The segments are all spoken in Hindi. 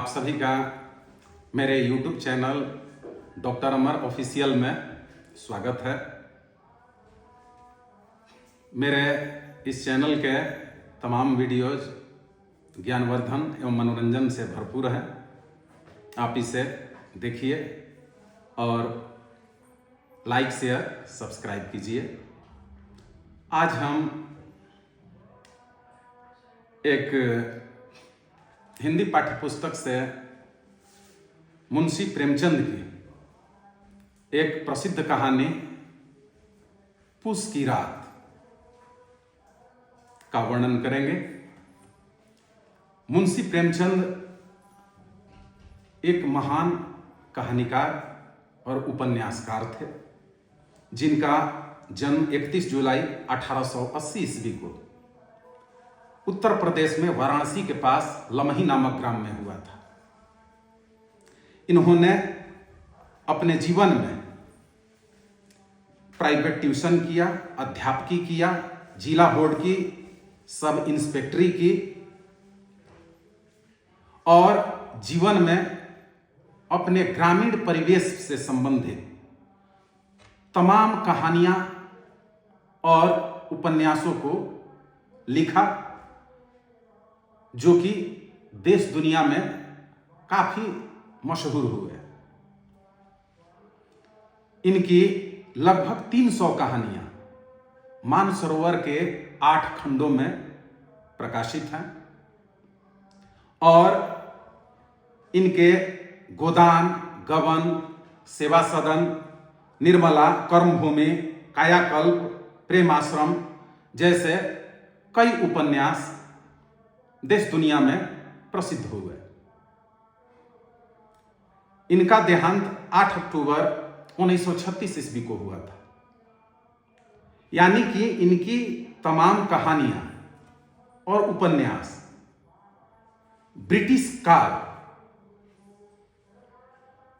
आप सभी का मेरे YouTube चैनल डॉक्टर अमर ऑफिशियल में स्वागत है। मेरे इस चैनल के तमाम वीडियोज ज्ञानवर्धन एवं मनोरंजन से भरपूर है। आप इसे देखिए और लाइक शेयर सब्सक्राइब कीजिए। आज हम एक हिंदी पाठ्यपुस्तक से मुंशी प्रेमचंद की एक प्रसिद्ध कहानी पूस की रात का वर्णन करेंगे। मुंशी प्रेमचंद एक महान कहानीकार और उपन्यासकार थे, जिनका जन्म 31 जुलाई 1880 ईस्वी को उत्तर प्रदेश में वाराणसी के पास लमही नामक ग्राम में हुआ था। इन्होंने अपने जीवन में प्राइवेट ट्यूशन किया, अध्यापकी किया, जिला बोर्ड की सब इंस्पेक्टरी की और जीवन में अपने ग्रामीण परिवेश से संबंधित तमाम कहानियां और उपन्यासों को लिखा, जो कि देश दुनिया में काफी मशहूर हुए। इनकी लगभग 300 कहानियां मानसरोवर के 8 खंडों में प्रकाशित हैं और इनके गोदान, गबन, सेवा सदन, निर्मला, कर्मभूमि, कायाकल्प, प्रेमाश्रम जैसे कई उपन्यास देश दुनिया में प्रसिद्ध हुए। इनका देहांत 8 अक्टूबर 1936 ईस्वी को हुआ था। यानी कि इनकी तमाम कहानियां और उपन्यास ब्रिटिश काल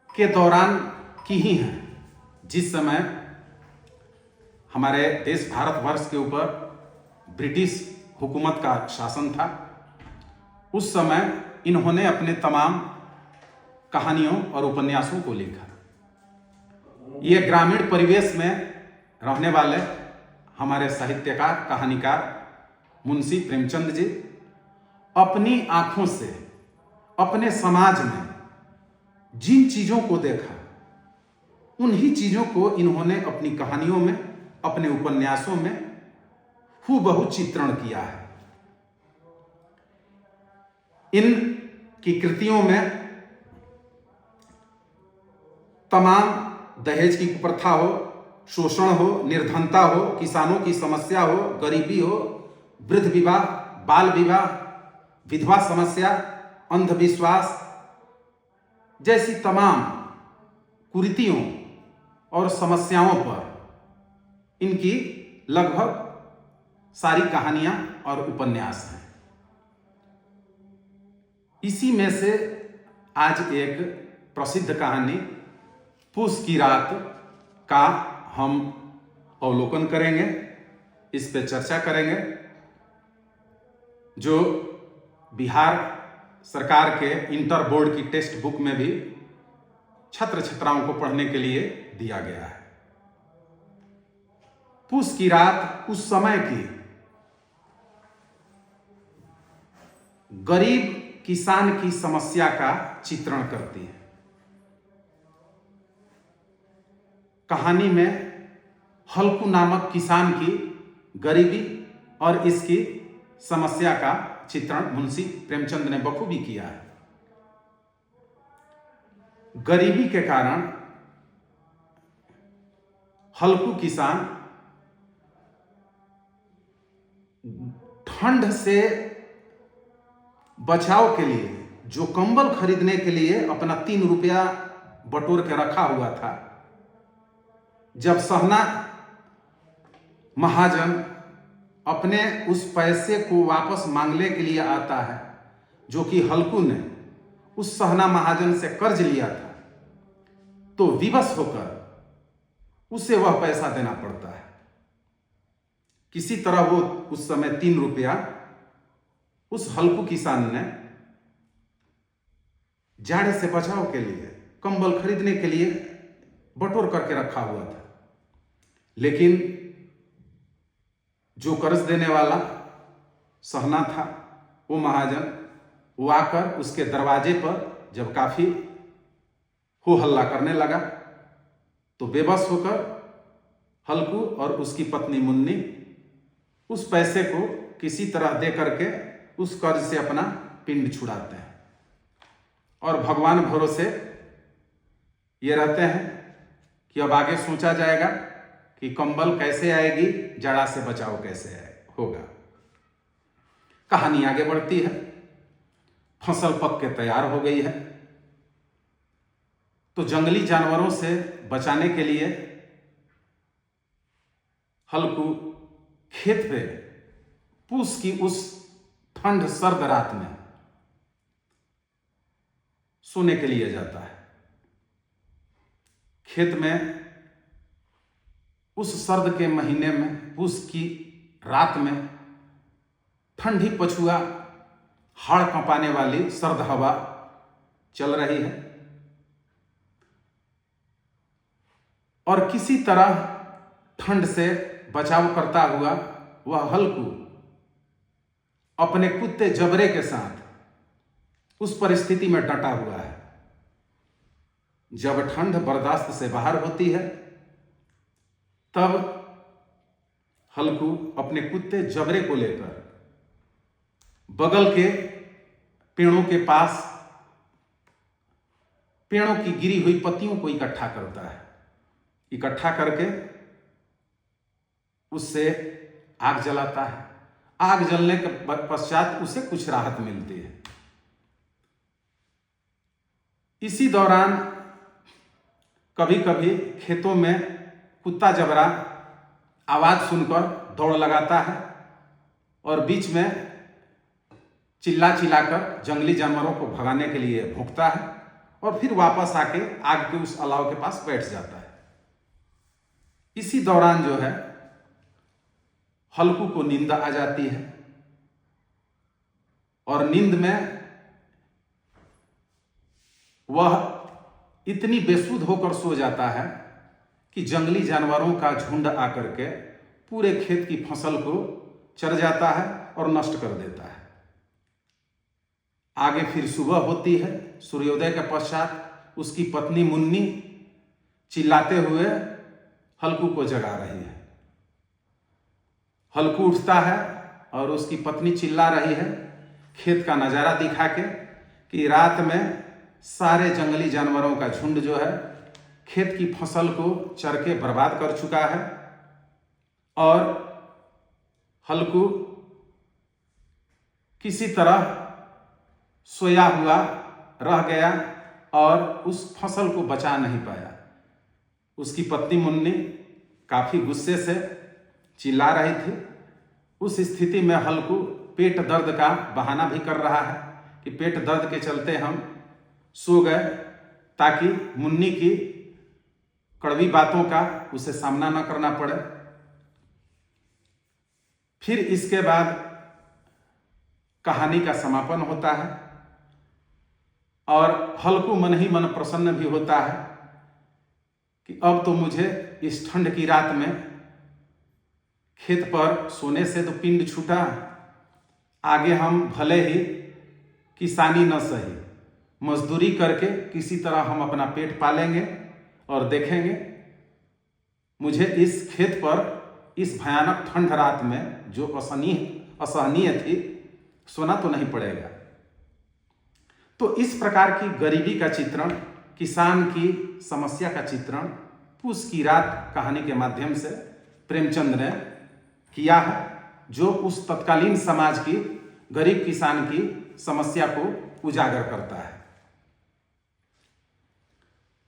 के दौरान की ही हैं, जिस समय हमारे देश भारतवर्ष के ऊपर ब्रिटिश हुकूमत का शासन था। उस समय इन्होंने अपने तमाम कहानियों और उपन्यासों को लिखा। ये ग्रामीण परिवेश में रहने वाले हमारे साहित्यकार, कहानीकार मुंशी प्रेमचंद जी अपनी आंखों से अपने समाज में जिन चीजों को देखा, उन्हीं चीजों को इन्होंने अपनी कहानियों में, अपने उपन्यासों में हूबहू चित्रण किया है। इन की कृतियों में तमाम दहेज की कुप्रथा हो, शोषण हो, निर्धनता हो, किसानों की समस्या हो, गरीबी हो, वृद्ध विवाह, बाल विवाह, विधवा समस्या, अंधविश्वास जैसी तमाम कुरीतियों और समस्याओं पर इनकी लगभग सारी कहानियां और उपन्यास हैं। इसी में से आज एक प्रसिद्ध कहानी पूस की रात का हम अवलोकन करेंगे, इस पे चर्चा करेंगे, जो बिहार सरकार के इंटर बोर्ड की टेक्स्ट बुक में भी छात्र छात्राओं को पढ़ने के लिए दिया गया है। पूस की रात उस समय की गरीब किसान की समस्या का चित्रण करती है। कहानी में हल्कू नामक किसान की गरीबी और इसकी समस्या का चित्रण मुंशी प्रेमचंद ने बखूबी किया है। गरीबी के कारण हल्कू किसान ठंड से बचाव के लिए जो कंबल खरीदने के लिए अपना 3 रुपया बटोर के रखा हुआ था, जब सहना महाजन अपने उस पैसे को वापस मांगने के लिए आता है, जो कि हल्कू ने उस सहना महाजन से कर्ज लिया था, तो विवश होकर उसे वह पैसा देना पड़ता है। किसी तरह वो उस समय 3 रुपया उस हल्कू किसान ने जाड़े से बचाव के लिए कंबल खरीदने के लिए बटोर करके रखा हुआ था। लेकिन जो कर्ज देने वाला सहना था, वो महाजन, वो आकर उसके दरवाजे पर जब काफी हो हल्ला करने लगा तो बेबस होकर हल्कू और उसकी पत्नी मुन्नी उस पैसे को किसी तरह दे करके उस कर्ज से अपना पिंड छुड़ाते हैं और भगवान भरोसे ये रहते हैं कि अब आगे सोचा जाएगा कि कंबल कैसे आएगी, जाड़ा से बचाव कैसे होगा। कहानी आगे बढ़ती है। फसल पक के तैयार हो गई है तो जंगली जानवरों से बचाने के लिए हल्कू खेत पे पूस की उस ठंड सर्द रात में सोने के लिए जाता है। खेत में उस सर्द के महीने में पूस की रात में ठंडी पछुआ हाड़ कंपाने वाली सर्द हवा चल रही है और किसी तरह ठंड से बचाव करता हुआ वह हल्कू अपने कुत्ते जबरे के साथ उस परिस्थिति में डटा हुआ है। जब ठंड बर्दाश्त से बाहर होती है तब हल्कू अपने कुत्ते जबरे को लेकर बगल के पेड़ों के पास पेड़ों की गिरी हुई पत्तियों को इकट्ठा करता है। इकट्ठा करके उससे आग जलाता है। आग जलने के पश्चात उसे कुछ राहत मिलती है। इसी दौरान कभी कभी खेतों में कुत्ता जबरा आवाज सुनकर दौड़ लगाता है और बीच में चिल्ला चिल्लाकर जंगली जानवरों को भगाने के लिए भौंकता है और फिर वापस आके आग के उस अलाव के पास बैठ जाता है। इसी दौरान जो है हल्कू को नींद आ जाती है और नींद में वह इतनी बेसुध होकर सो जाता है कि जंगली जानवरों का झुंड आकर के पूरे खेत की फसल को चर जाता है और नष्ट कर देता है। आगे फिर सुबह होती है। सूर्योदय के पश्चात उसकी पत्नी मुन्नी चिल्लाते हुए हल्कू को जगा रही है। हल्कू उठता है और उसकी पत्नी चिल्ला रही है खेत का नजारा दिखा के कि रात में सारे जंगली जानवरों का झुंड जो है खेत की फसल को चर के बर्बाद कर चुका है और हल्कू किसी तरह सोया हुआ रह गया और उस फसल को बचा नहीं पाया। उसकी पत्नी मुन्नी काफी गुस्से से चिल्ला रही थी। उस स्थिति में हल्कू पेट दर्द का बहाना भी कर रहा है कि पेट दर्द के चलते हम सो गए ताकि मुन्नी की कड़वी बातों का उसे सामना न करना पड़े। फिर इसके बाद कहानी का समापन होता है और हल्कू मन ही मन प्रसन्न भी होता है कि अब तो मुझे इस ठंड की रात में खेत पर सोने से तो पिंड छूटा। आगे हम भले ही किसानी न सही मजदूरी करके किसी तरह हम अपना पेट पालेंगे और देखेंगे मुझे इस खेत पर इस भयानक ठंड रात में जो असहनीय थी सोना तो नहीं पड़ेगा। तो इस प्रकार की गरीबी का चित्रण, किसान की समस्या का चित्रण पूस की रात कहानी के माध्यम से प्रेमचंद ने किया है, जो उस तत्कालीन समाज की गरीब किसान की समस्या को उजागर करता है।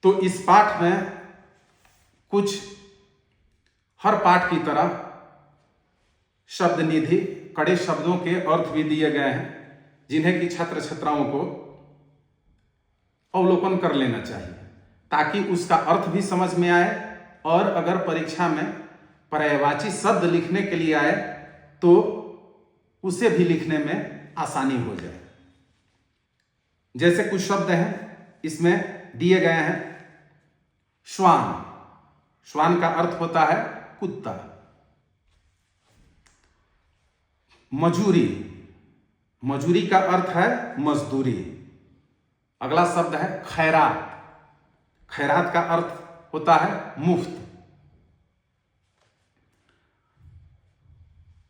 तो इस पाठ में कुछ हर पाठ की तरह शब्द निधि कड़े शब्दों के अर्थ भी दिए गए हैं जिन्हें कि छात्र छात्राओं को अवलोकन कर लेना चाहिए ताकि उसका अर्थ भी समझ में आए और अगर परीक्षा में पर्यायवाची शब्द लिखने के लिए आए तो उसे भी लिखने में आसानी हो जाए। जैसे कुछ शब्द हैं इसमें दिए गए हैं। श्वान, श्वान का अर्थ होता है कुत्ता। मजूरी, मजूरी का अर्थ है मजदूरी। अगला शब्द है खैरात, खैरात का अर्थ होता है मुफ्त।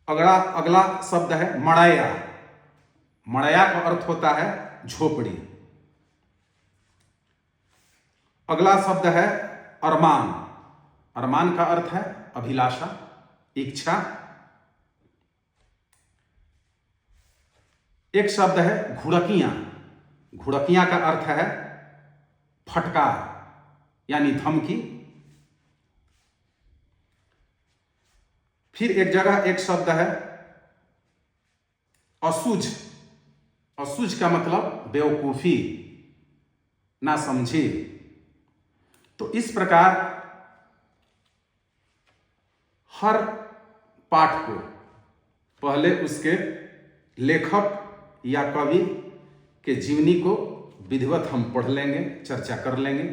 अगला शब्द है मड़ैया, मड़ैया का अर्थ होता है झोपड़ी। अगला शब्द है अरमान, अरमान का अर्थ है अभिलाषा, इच्छा। एक शब्द है घुड़कियां, घुड़कियां का अर्थ है फटकार यानी धमकी। फिर एक जगह एक शब्द है असुझ, असुझ का मतलब बेवकूफी, ना समझी। तो इस प्रकार हर पाठ को पहले उसके लेखक या कवि के जीवनी को विधिवत हम पढ़ लेंगे, चर्चा कर लेंगे।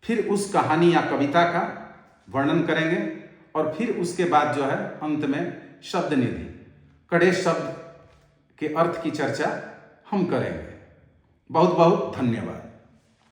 फिर उस कहानी या कविता का वर्णन करेंगे और फिर उसके बाद जो है अंत में शब्द निधि, कड़े शब्द के अर्थ की चर्चा हम करेंगे। बहुत बहुत धन्यवाद।